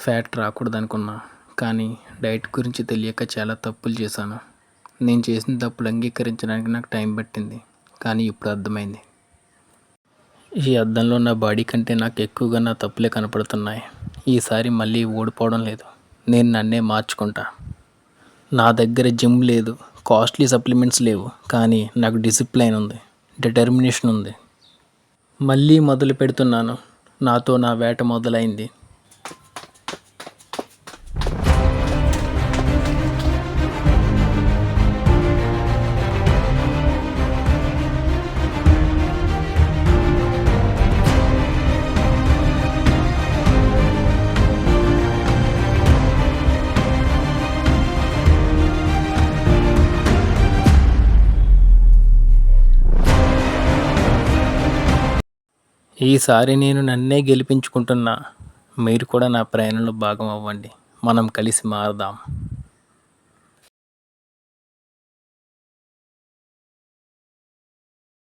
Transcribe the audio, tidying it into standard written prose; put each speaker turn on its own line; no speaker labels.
Fat రాకూడదనుకున్నా, కానీ diet గురించి తెలియక చాలా తప్పులు చేశాను. నేను చేసిన తప్పులు అంగీకరించడానికి నాకు టైం పట్టింది, కానీ ఇప్పుడు అర్థమైంది. ఈ అద్దంలో నా బాడీ కంటే నాకు ఎక్కువగా నా తప్పులే కనపడుతున్నాయి. ఈసారి మళ్ళీ ఓడిపోవడం లేదు. నేను నన్నే మార్చుకుంటా. నా దగ్గర జిమ్ లేదు, కాస్ట్లీ సప్లిమెంట్స్ లేవు, కానీ నాకు డిసిప్లైన్ ఉంది, డిటర్మినేషన్ ఉంది. మళ్ళీ మొదలు పెడుతున్నాను. నాతో నా వేట మొదలైంది. ఈసారి నేను నన్నే గెలిపించుకుంటున్నా. మీరు కూడా నా ప్రయాణంలో భాగం అవ్వండి. మనం కలిసి మారదాం.